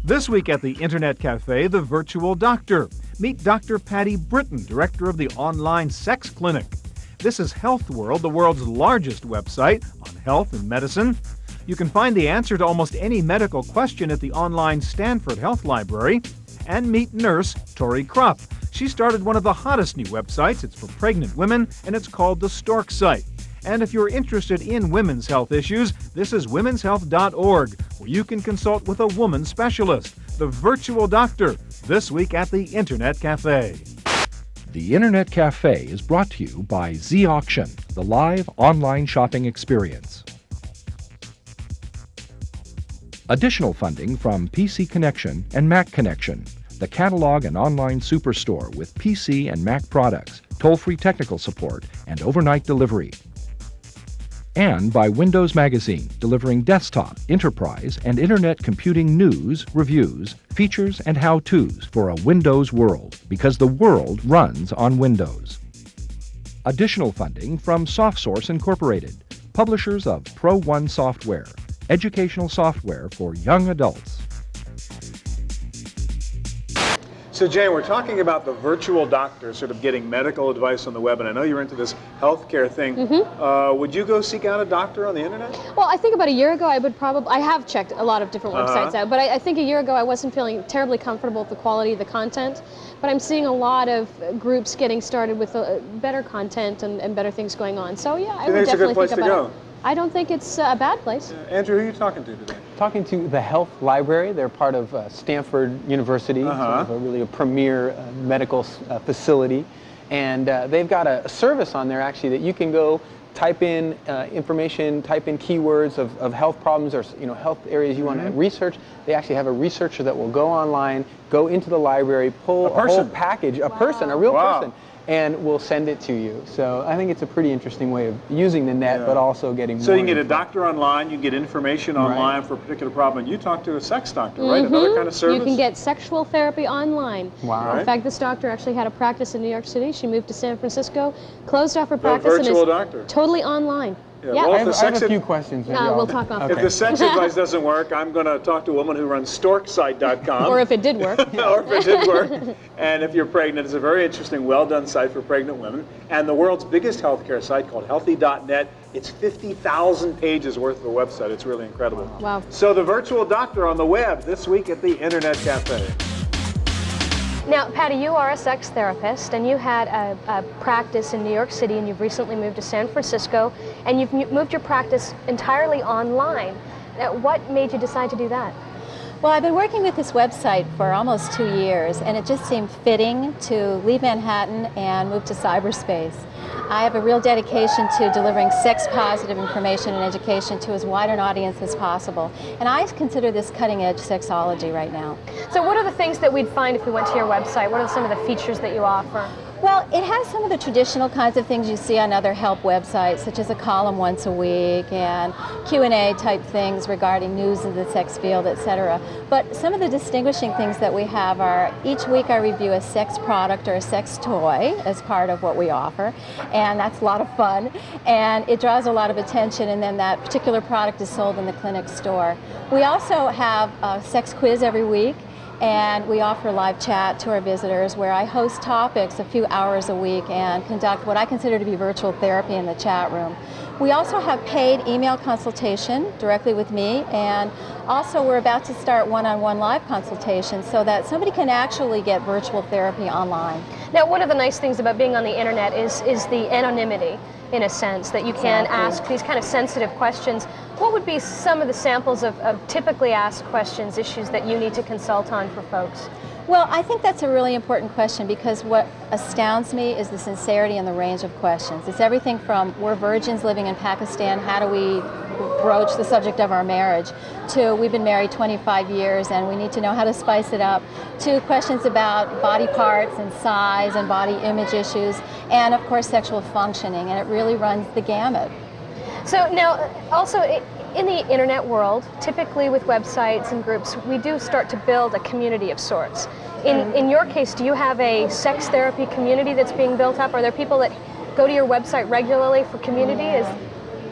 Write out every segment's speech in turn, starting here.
This week at the Internet Cafe, the virtual doctor. Meet Dr. Patty Britton, director of the online sex clinic. This is Health World, the world's largest website on health and medicine. You can find the answer to almost any medical question at the online Stanford Health Library. And meet nurse Tori Krupp. She started one of the hottest new websites. It's for pregnant women, and it's called the Stork Site. And if you're interested in women's health issues, this is womenshealth.org, where you can consult with a woman specialist, the virtual doctor, this week at the Internet Cafe. The Internet Cafe is brought to you by Z-Auction, the live online shopping experience. Additional funding from PC Connection and Mac Connection, the catalog and online superstore with PC and Mac products, toll-free technical support, and overnight delivery. And by Windows Magazine, delivering desktop, enterprise, and internet computing news, reviews, features, and how-tos for a Windows world, because the world runs on Windows. Additional funding from SoftSource Incorporated, publishers of Pro1 software, educational software for young adults. So Jane, we're talking about the virtual doctor sort of getting medical advice on the web, and I know you're into this healthcare thing. Would you go seek out a doctor on the internet? Well, I think about a year ago I have checked a lot of different websites out, but I think a year ago I wasn't feeling terribly comfortable with the quality of the content. But I'm seeing a lot of groups getting started with better content and better things going on. So yeah, I would definitely think about it. I don't think it's a bad place. Andrew, who are you talking to today? Talking to the Health Library. They're part of Stanford University, sort of a premier medical facility. And they've got a service on there actually that you can go type in information, type in keywords of health problems or health areas you want to research. They actually have a researcher that will go online, go into the library, pull a whole package, a person, a real person, and we'll send it to you. So I think it's a pretty interesting way of using the net, but also getting more. So you can get a doctor online, you can get information online for a particular problem. You talk to a sex doctor, right? Another kind of service? You can get sexual therapy online. Wow. In fact, this doctor actually had a practice in New York City. She moved to San Francisco, closed off her practice, and is totally online. Yeah. Well, I have a few questions. We'll talk off. If the sex advice doesn't work, I'm going to talk to a woman who runs storksite.com. Or if it did work. Or if it did work. And if you're pregnant, it's a very interesting, well-done site for pregnant women. And the world's biggest healthcare site called healthy.net. It's 50,000 pages worth of a website. It's really incredible. Wow. So the virtual doctor on the web this week at the Internet Cafe. Now, Patty, you are a sex therapist, and you had a practice in New York City, and you've recently moved to San Francisco, and you've moved your practice entirely online. Now, what made you decide to do that? Well, I've been working with this website for almost 2 years, and it just seemed fitting to leave Manhattan and move to cyberspace. I have a real dedication to delivering sex-positive information and education to as wide an audience as possible, and I consider this cutting-edge sexology right now. So what are the things that we'd find if we went to your website? What are some of the features that you offer? Well, it has some of the traditional kinds of things you see on other help websites, such as a column once a week and Q&A type things regarding news in the sex field, etc. But some of the distinguishing things that we have are each week I review a sex product or a sex toy as part of what we offer, and that's a lot of fun, and it draws a lot of attention, and then that particular product is sold in the clinic store. We also have a sex quiz every week, and we offer live chat to our visitors where I host topics a few hours a week and conduct what I consider to be virtual therapy in the chat room. We also have paid email consultation directly with me, and also we're about to start one-on-one live consultations so that somebody can actually get virtual therapy online. Now, one of the nice things about being on the internet is the anonymity, in a sense, that you can ask these kind of sensitive questions. What would be some of the samples of typically asked questions, issues that you need to consult on for folks? Well, I think that's a really important question because what astounds me is the sincerity and the range of questions. It's everything from we're virgins living in Pakistan, how do we broach the subject of our marriage, to we've been married 25 years and we need to know how to spice it up, to questions about body parts and size and body image issues, and of course sexual functioning, and it really runs the gamut. So now, also, in the internet world, typically with websites and groups, we do start to build a community of sorts. In your case, do you have a sex therapy community that's being built up? Are there people that go to your website regularly for community?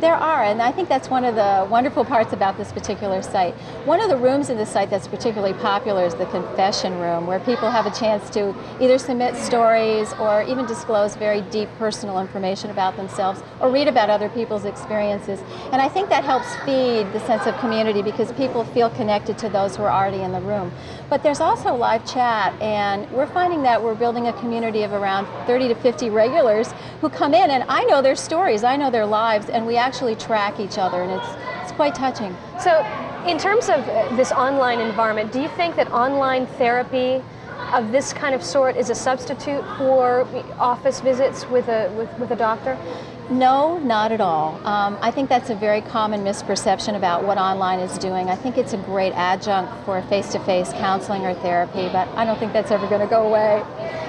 There are, and I think that's one of the wonderful parts about this particular site. One of the rooms in the site that's particularly popular is the confession room, where people have a chance to either submit stories or even disclose very deep personal information about themselves or read about other people's experiences. And I think that helps feed the sense of community because people feel connected to those who are already in the room. But there's also live chat, and we're finding that we're building a community of around 30 to 50 regulars who come in, and I know their stories, I know their lives, and we actually track each other, and it's quite touching. So in terms of this online environment, do you think that online therapy of this kind of sort is a substitute for office visits with a doctor? No, not at all. I think that's a very common misperception about what online is doing. I think it's a great adjunct for face-to-face counseling or therapy, but I don't think that's ever going to go away.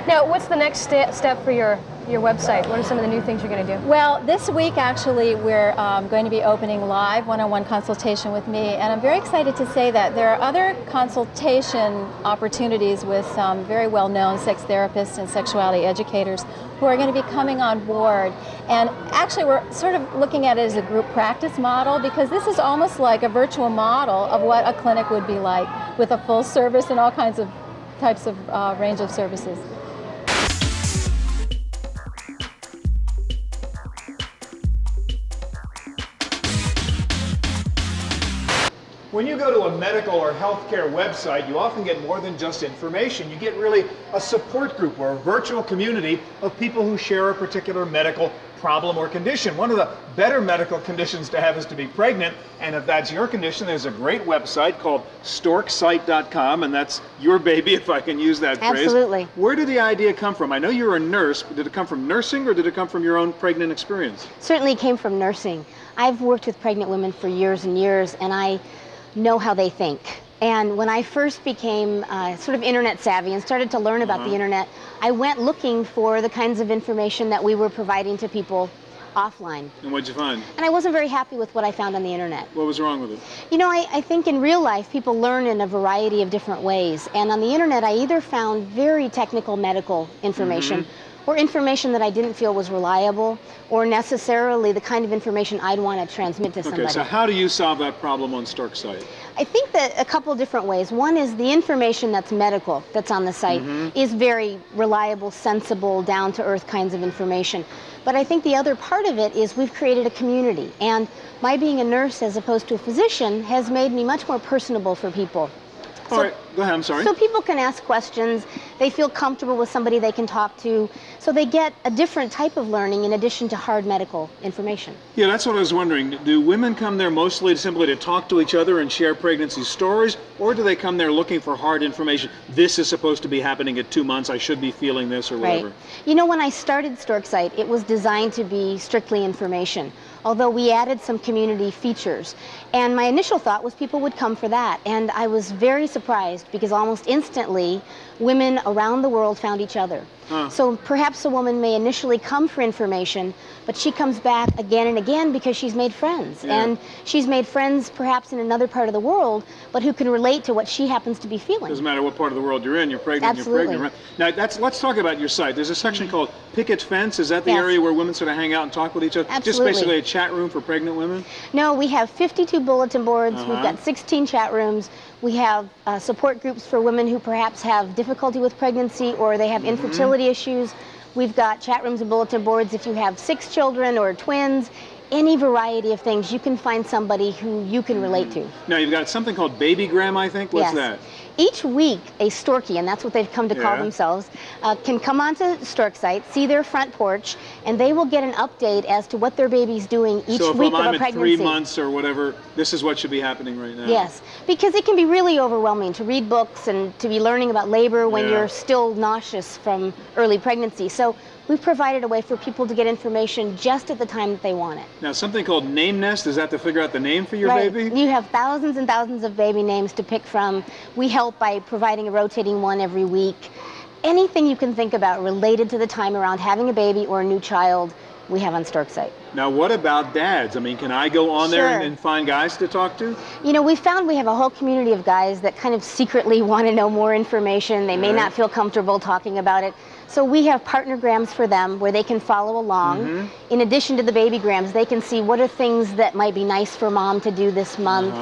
Now, what's the next step for your website? What are some of the new things you're going to do? Well, this week actually we're going to be opening live one-on-one consultation with me, and I'm very excited to say that there are other consultation opportunities with some very well-known sex therapists and sexuality educators who are going to be coming on board. And actually we're sort of looking at it as a group practice model, because this is almost like a virtual model of what a clinic would be like, with a full service and all kinds of types of range of services. When you go to a medical or healthcare website, you often get more than just information. You get really a support group or a virtual community of people who share a particular medical problem or condition. One of the better medical conditions to have is to be pregnant, and if that's your condition, there's a great website called storksite.com, and that's your baby, if I can use that phrase. Absolutely. Where did the idea come from? I know you're a nurse, but did it come from nursing or did it come from your own pregnant experience? Certainly came from nursing. I've worked with pregnant women for years and years, and I know how they think. And when I first became sort of internet savvy and started to learn about the internet, I went looking for the kinds of information that we were providing to people offline. And what'd you find? And I wasn't very happy with what I found on the internet. What was wrong with it? You know, I think in real life people learn in a variety of different ways. And on the internet I either found very technical medical information or information that I didn't feel was reliable, or necessarily the kind of information I'd want to transmit to somebody. Okay, so how do you solve that problem on Stork site? I think that a couple different ways. One is the information that's medical, that's on the site, is very reliable, sensible, down-to-earth kinds of information. But I think the other part of it is we've created a community, and my being a nurse as opposed to a physician has made me much more personable for people. All right, go ahead, I'm sorry. So people can ask questions, they feel comfortable with somebody they can talk to, so they get a different type of learning in addition to hard medical information. Yeah, that's what I was wondering. Do women come there mostly simply to talk to each other and share pregnancy stories, or do they come there looking for hard information? This is supposed to be happening at 2 months, I should be feeling this, or whatever. Right. You know, when I started Stork Site, it was designed to be strictly information, although we added some community features. And my initial thought was people would come for that, and I was very surprised because almost instantly women around the world found each other. So perhaps a woman may initially come for information, but she comes back again and again because she's made friends. And she's made friends perhaps in another part of the world, but who can relate to what she happens to be feeling. Doesn't matter what part of the world you're in, you're pregnant, Absolutely. you're pregnant, right? Now, let's talk about your site. There's a section called Picket Fence. Is that the Yes. area where women sort of hang out and talk with each other? Absolutely. Just basically a chat room for pregnant women? No, we have 52 bulletin boards, we've got 16 chat rooms, we have support groups for women who perhaps have difficulty with pregnancy or they have infertility issues. We've got chat rooms and bulletin boards if you have 6 children or twins. Any variety of things, you can find somebody who you can relate to. Now, you've got something called Babygram, I think. What's that? Each week, a Storkie, and that's what they've come to call themselves, can come onto Stork Site, see their front porch, and they will get an update as to what their baby's doing each week of a pregnancy. So if I'm at 3 months or whatever, this is what should be happening right now? Yes, because it can be really overwhelming to read books and to be learning about labor when you're still nauseous from early pregnancy. So we've provided a way for people to get information just at the time that they want it. Now, something called Name Nest, is that to figure out the name for your baby? You have thousands and thousands of baby names to pick from. We help by providing a rotating one every week. Anything you can think about related to the time around having a baby or a new child, we have on StorkSite. Now, what about dads? I mean, can I go on there Sure. and find guys to talk to? You know, we found we have a whole community of guys that kind of secretly want to know more information. They may Right. not feel comfortable talking about it. So we have partnergrams for them where they can follow along. In addition to the babygrams, they can see what are things that might be nice for mom to do this month.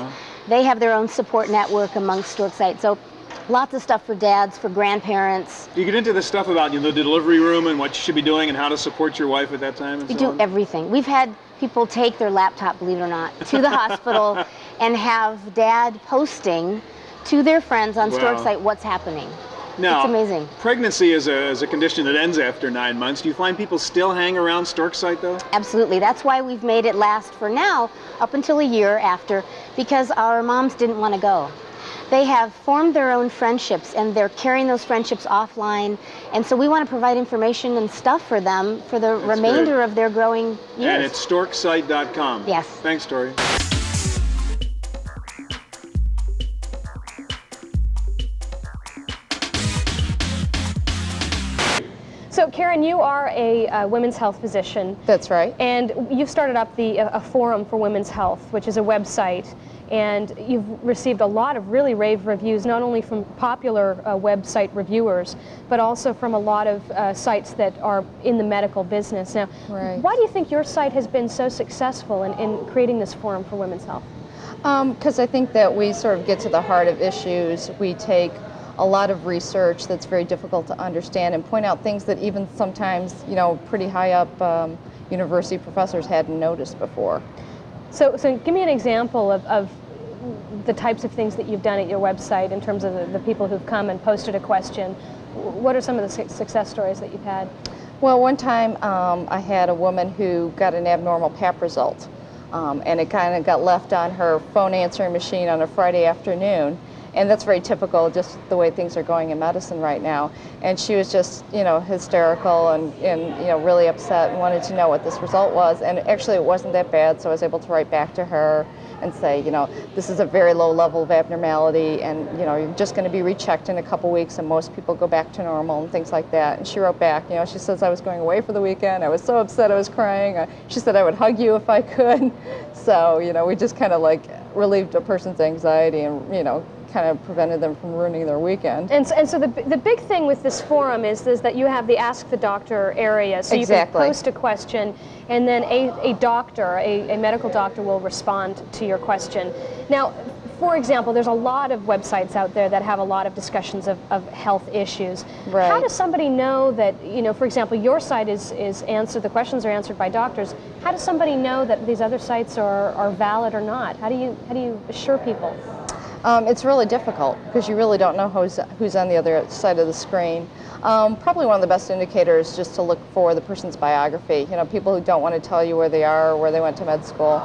They have their own support network amongst StorkSite. So lots of stuff for dads, for grandparents. Do you get into the stuff about the delivery room and what you should be doing and how to support your wife at that time? And We so do on? everything. We've had people take their laptop, believe it or not, to the hospital and have dad posting to their friends on Wow. StorkSite what's happening. Now, It's amazing. Pregnancy is a condition that ends after 9 months. Do you find people still hang around StorkSite though? Absolutely. That's why we've made it last for now up until a year after, because our moms didn't want to go. They have formed their own friendships and they're carrying those friendships offline. And so we want to provide information and stuff for them for the remainder great. of their growing years. And it's storksite.com. Yes. Thanks, Tori. So, Karen, you are a women's health physician. That's right. And you've started up a forum for women's health, which is a website. And you've received a lot of really rave reviews, not only from popular website reviewers, but also from a lot of sites that are in the medical business. Now, Right. why do you think your site has been so successful in creating this forum for women's health? Because I think that we sort of get to the heart of issues. We take a lot of research that's very difficult to understand and point out things that even sometimes, pretty high up university professors hadn't noticed before. So give me an example of the types of things that you've done at your website in terms of the people who've come and posted a question. What are some of the success stories that you've had? Well, one time I had a woman who got an abnormal Pap result, and it kind of got left on her phone answering machine on a Friday afternoon. And that's very typical, just the way things are going in medicine right now. And she was just, hysterical and really upset and wanted to know what this result was. And actually, it wasn't that bad, so I was able to write back to her and say, this is a very low level of abnormality, and you're just going to be rechecked in a couple weeks, and most people go back to normal and things like that. And she wrote back, she says, I was going away for the weekend. I was so upset, I was crying. She said I would hug you if I could. So, we just kind of relieved a person's anxiety and, kind of prevented them from ruining their weekend. And so the big thing with this forum is that you have the Ask the Doctor area. So Exactly. You can post a question, and then a doctor, a medical doctor, will respond to your question. Now, for example, there's a lot of websites out there that have a lot of discussions of health issues. Right. How does somebody know that, for example, your site is answered, the questions are answered by doctors. How does somebody know that these other sites are valid or not? How do you assure people? It's really difficult because you really don't know who's on the other side of the screen. Probably one of the best indicators is just to look for the person's biography. People who don't want to tell you where they are or where they went to med school.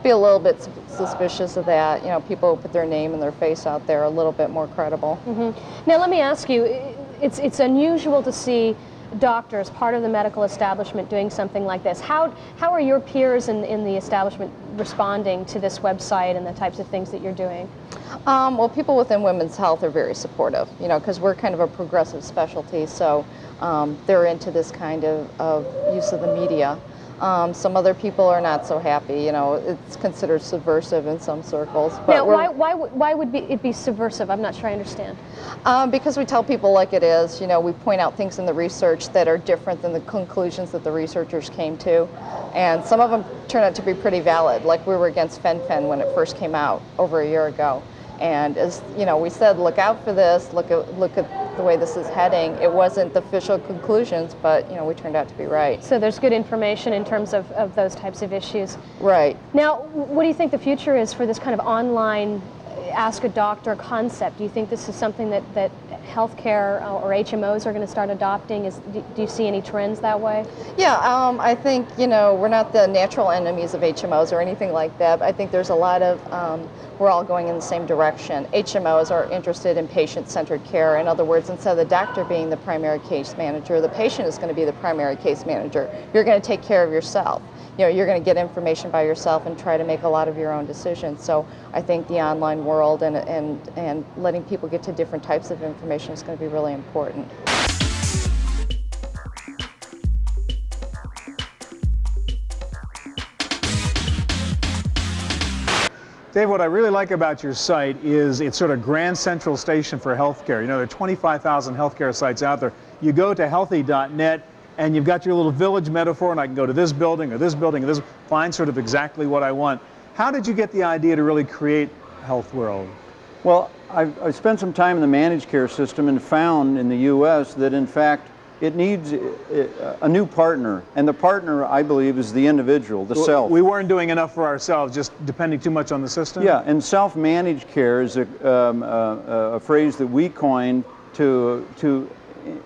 Be a little bit suspicious of that. People who put their name and their face out there are a little bit more credible. Mm-hmm. Now, let me ask you, it's unusual to see doctors, part of the medical establishment, doing something like this. How are your peers in the establishment responding to this website and the types of things that you're doing? Well, people within women's health are very supportive, because we're kind of a progressive specialty, so they're into this kind of use of the media. Some other people are not so happy. It's considered subversive in some circles. But now, why would it be subversive? I'm not sure I understand. Because we tell people like it is. We point out things in the research that are different than the conclusions that the researchers came to. And some of them turn out to be pretty valid. Like we were against fen-phen when it first came out over a year ago. And as we said, look out for this, look at the way this is heading. It wasn't the official conclusions, but we turned out to be right. So there's good information in terms of those types of issues. Right. Now, what do you think the future is for this kind of online Ask a Doctor concept? Do you think this is something that healthcare or HMOs are going to start adopting? Do you see any trends that way? Yeah, I think, we're not the natural enemies of HMOs or anything like that. I think there's a lot of, we're all going in the same direction. HMOs are interested in patient-centered care. In other words, instead of the doctor being the primary case manager, the patient is going to be the primary case manager. You're going to take care of yourself. You're going to get information by yourself and try to make a lot of your own decisions. So I think the online world and letting people get to different types of information is going to be really important. Dave, what I really like about your site is it's sort of grand central station for healthcare. You know, there are 25,000 healthcare sites out there. You go to healthy.net and you've got your little village metaphor, and I can go to this building or this building or this, find sort of exactly what I want. How did you get the idea to really create Health World? Well, I've spent some time in the managed care system and found in the U.S. that in fact it needs a new partner, and the partner, I believe, is the individual, the self. We weren't doing enough for ourselves, just depending too much on the system? Yeah, and self-managed care is a phrase that we coined to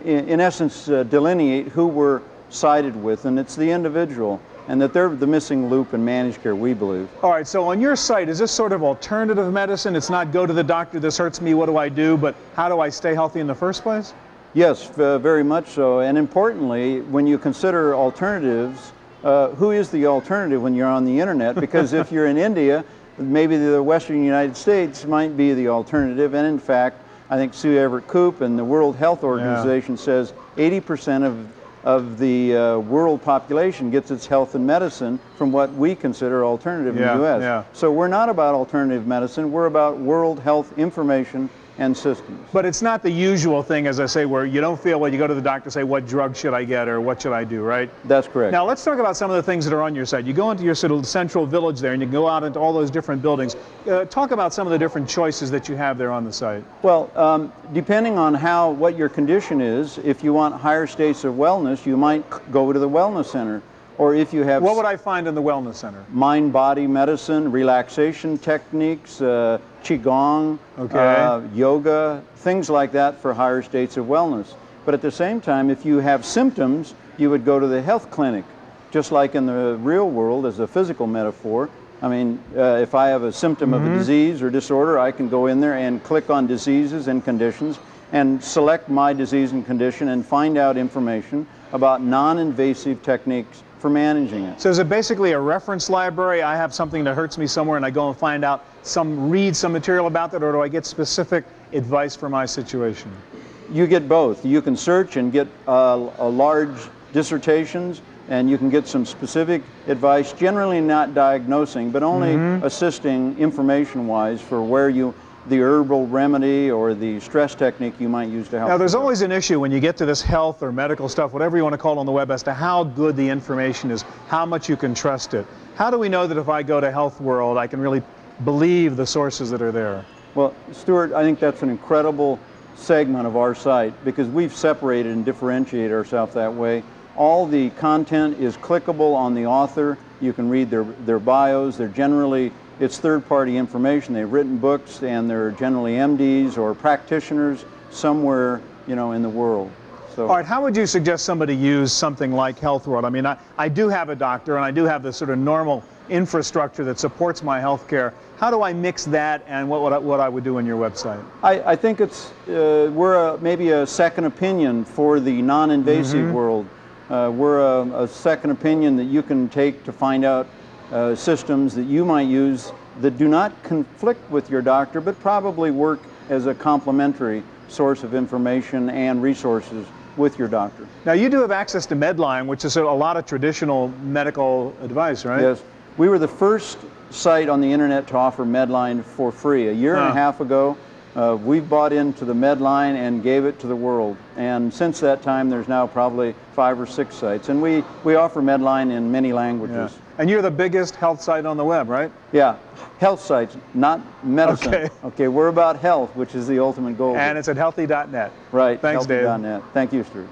in essence, delineate who we're sided with, and it's the individual, and that they're the missing loop in managed care, we believe. All right, so on your site, is this sort of alternative medicine? It's not go to the doctor, this hurts me, what do I do, but how do I stay healthy in the first place? Yes, very much so. And importantly, when you consider alternatives, who is the alternative when you're on the internet? Because if you're in India, maybe the Western United States might be the alternative. And in fact, I think Sue Everett Koop and the World Health Organization says 80% of the world population gets its health and medicine from what we consider alternative in the U.S. Yeah. So we're not about alternative medicine, we're about world health information and systems. But it's not the usual thing, as I say, where you don't feel well, you go to the doctor, say, what drug should I get or what should I do, right? That's correct. Now let's talk about some of the things that are on your site. You go into your sort of central village there and you go out into all those different buildings. Talk about some of the different choices that you have there on the site. Well, depending on what your condition is, if you want higher states of wellness, you might go to the wellness center. Or if you have... What would I find in the wellness center? Mind-body medicine, relaxation techniques, qigong, yoga, things like that for higher states of wellness. But at the same time, if you have symptoms, you would go to the health clinic. Just like in the real world, as a physical metaphor. I mean, if I have a symptom of a disease or disorder, I can go in there and click on diseases and conditions and select my disease and condition and find out information about non-invasive techniques for managing it. So is it basically a reference library? I have something that hurts me somewhere and I go and find out, read some material about that, or do I get specific advice for my situation? You get both. You can search and get large dissertations, and you can get some specific advice, generally not diagnosing, but only assisting information-wise for where the herbal remedy or the stress technique you might use to help. Now, there's always an issue when you get to this health or medical stuff, whatever you want to call it on the web, as to how good the information is, how much you can trust it. How do we know that if I go to Health World, I can really believe the sources that are there? Well, Stuart, I think that's an incredible segment of our site because we've separated and differentiated ourselves that way. All the content is clickable on the author. You can read their bios. They're generally, it's third-party information. They've written books, and they're generally MDs or practitioners somewhere, in the world. So. All right, how would you suggest somebody use something like Health World? I mean, I do have a doctor, and I do have the sort of normal infrastructure that supports my health care. How do I mix that and what I would do on your website? I think we're maybe a second opinion for the non-invasive world. We're a second opinion that you can take to find out systems that you might use that do not conflict with your doctor, but probably work as a complementary source of information and resources with your doctor. Now, you do have access to Medline, which is a lot of traditional medical advice, right? Yes. We were the first site on the internet to offer Medline for free. A year and a half ago, we've bought into the Medline and gave it to the world. And since that time, there's now probably 5 or 6 sites. And we offer Medline in many languages. Yeah. And you're the biggest health site on the web, right? Yeah. Health sites, not medicine. Okay, we're about health, which is the ultimate goal. And it's at healthy.net. Right. Thanks, Dave. Healthy.net. Thank you, Stuart.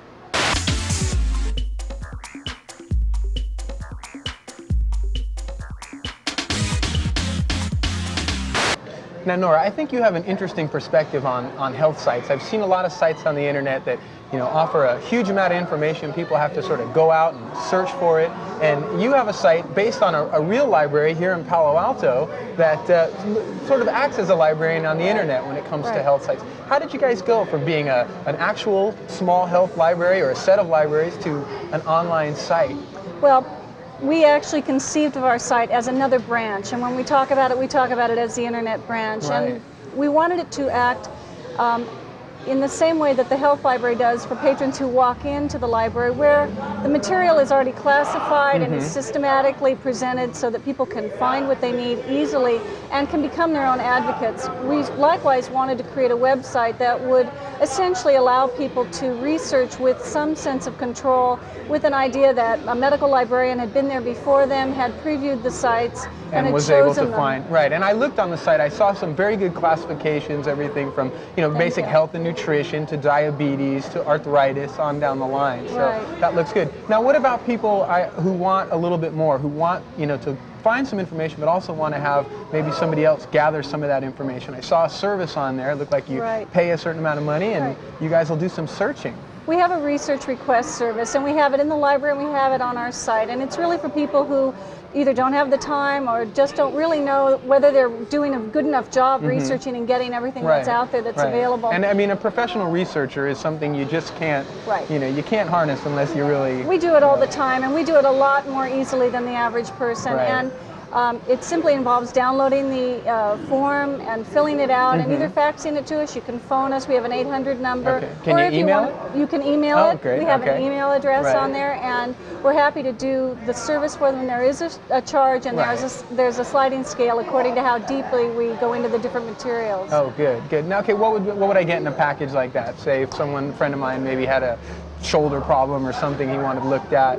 Now, Nora, I think you have an interesting perspective on health sites. I've seen a lot of sites on the internet that offer a huge amount of information. People have to sort of go out and search for it. And you have a site based on a real library here in Palo Alto that sort of acts as a librarian on the internet when it comes to health sites. How did you guys go from being an actual small health library or a set of libraries to an online site? Well, we actually conceived of our site as another branch, and when we talk about it as the internet branch. Right. And we wanted it to act in the same way that the Health Library does for patrons who walk into the library, where the material is already classified and is systematically presented so that people can find what they need easily and can become their own advocates. We likewise wanted to create a website that would essentially allow people to research with some sense of control, with an idea that a medical librarian had been there before them, had previewed the sites, and had was able to chosen them. find, right, and I looked on the site, I saw some very good classifications, everything from, you know, basic health and nutrition to diabetes to arthritis on down the line. So that looks good. Now, what about people who want a little bit more, who want, you know, to find some information but also want to have maybe somebody else gather some of that information? I saw a service on there. It looked like you pay a certain amount of money and you guys will do some searching. We have a research request service, and we have it in the library and we have it on our site, and it's really for people who either don't have the time or just don't really know whether they're doing a good enough job researching and getting everything that's out there that's available. And I mean, a professional researcher is something you just can't, you know, you can't harness unless you really... We do it all the time, and we do it a lot more easily than the average person. And it simply involves downloading the form and filling it out and either faxing it to us. You can phone us. We have an 800 number. Can you email it? You can email it. Great. We have an email address on there, and we're happy to do the service for them. There is a charge, and there's a sliding scale according to how deeply we go into the different materials. Oh, good, good. Now, okay, what would I get in a package like that? Say if a friend of mine maybe had a shoulder problem or something he wanted looked at,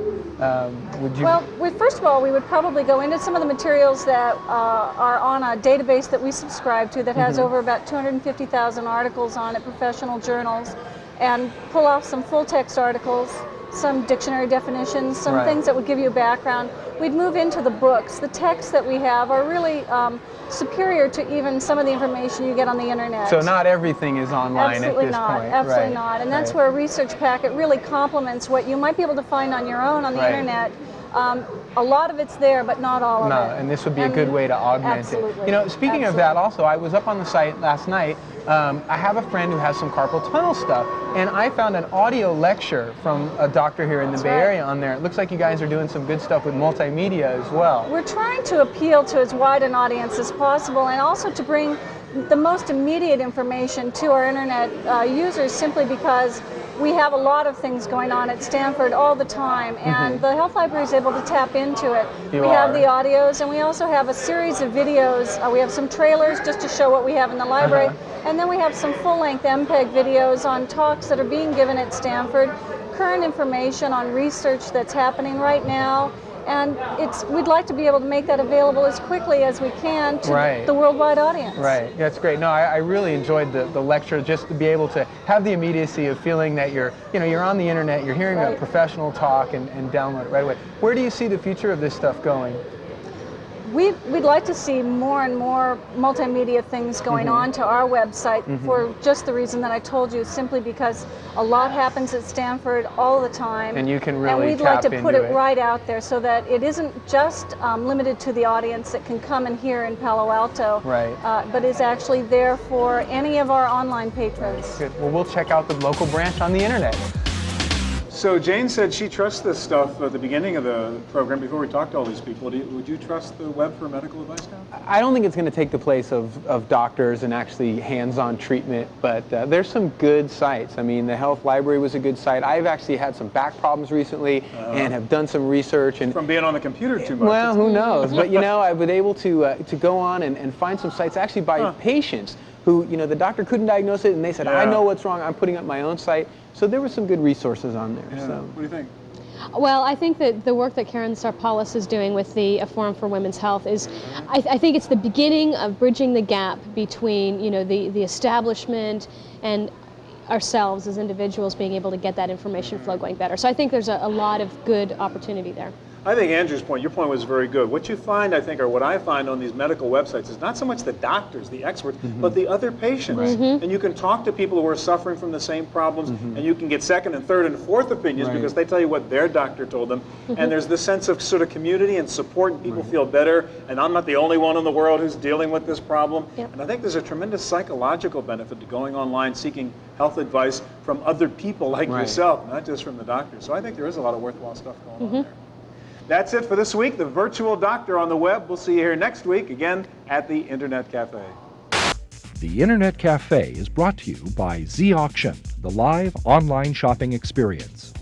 would you? Well, first of all, we would probably go into some of the materials that are on a database that we subscribe to that has over about 250,000 articles on it, professional journals, and pull off some full text articles, some dictionary definitions, some things that would give you a background. We'd move into the books. The texts that we have are really superior to even some of the information you get on the internet. So not everything is online at this point. Absolutely not. And that's where a research packet really complements what you might be able to find on your own on the internet. A lot of it's there, but not all of it. And this would be a good way to augment it. You know, speaking of that also, I was up on the site last night. I have a friend who has some carpal tunnel stuff, and I found an audio lecture from a doctor here in the Bay Area on there. It looks like you guys are doing some good stuff with multimedia as well. We're trying to appeal to as wide an audience as possible, and also to bring the most immediate information to our internet users, simply because we have a lot of things going on at Stanford all the time, and the Health Library is able to tap into it. We have the audios, and we also have a series of videos. We have some trailers just to show what we have in the library, and then we have some full-length MPEG videos on talks that are being given at Stanford, current information on research that's happening right now, and we'd like to be able to make that available as quickly as we can to the worldwide audience. Right, that's great. No, I really enjoyed the lecture, just to be able to have the immediacy of feeling that you're on the internet, you're hearing a professional talk and download it right away. Where do you see the future of this stuff going? We'd like to see more and more multimedia things going on to our website for just the reason that I told you, simply because a lot happens at Stanford all the time. And you can really And we'd like to put it right out there so that it isn't just limited to the audience that can come and hear in Palo Alto, but is actually there for any of our online patrons. Good. Well, we'll check out the local branch on the internet. So Jane said she trusts this stuff at the beginning of the program before we talked to all these people. Would you trust the web for medical advice now? I don't think it's going to take the place of doctors and actually hands-on treatment, but there's some good sites. I mean, the Health Library was a good site. I've actually had some back problems recently and have done some research. And from being on the computer too much. Well, who knows? But, you know, I've been able to go on and find some sites actually by patients who, you know, the doctor couldn't diagnose it, and they said, I know what's wrong, I'm putting up my own site. So there were some good resources on there. So. What do you think? Well, I think that the work that Karen Sarpalis is doing with the Forum for Women's Health is, I think it's the beginning of bridging the gap between, you know, the establishment and ourselves as individuals being able to get that information flow going better. So I think there's a lot of good opportunity there. I think Andrew's point, your point was very good. What you find, I think, or what I find on these medical websites is not so much the doctors, the experts, but the other patients. And you can talk to people who are suffering from the same problems, and you can get second and third and fourth opinions because they tell you what their doctor told them. And there's this sense of sort of community and support, and people feel better, and I'm not the only one in the world who's dealing with this problem. And I think there's a tremendous psychological benefit to going online seeking health advice from other people like yourself, not just from the doctor. So I think there is a lot of worthwhile stuff going on there. That's it for this week, The Virtual Doctor on the Web. We'll see you here next week, again, at the Internet Cafe. The Internet Cafe is brought to you by Z-Auction, the live online shopping experience.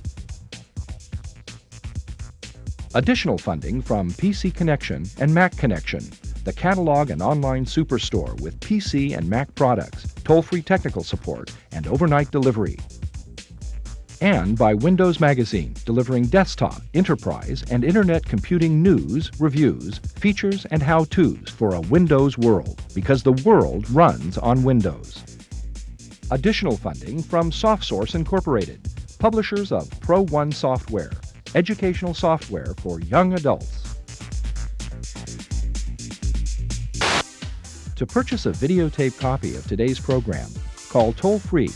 Additional funding from PC Connection and Mac Connection, the catalog and online superstore with PC and Mac products, toll-free technical support, and overnight delivery. And by Windows Magazine, delivering desktop, enterprise, and internet computing news, reviews, features, and how-tos for a Windows world, because the world runs on Windows. Additional funding from SoftSource Incorporated, publishers of Pro1 software, educational software for young adults. To purchase a videotape copy of today's program, call toll-free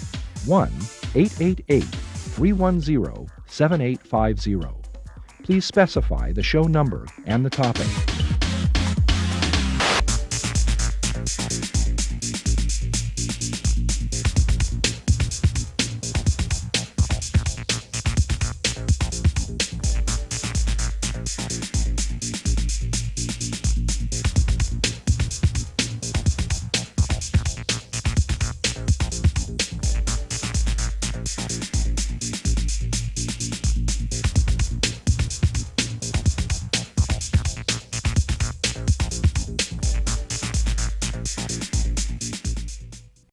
1-888-310-7850. Please specify the show number and the topic.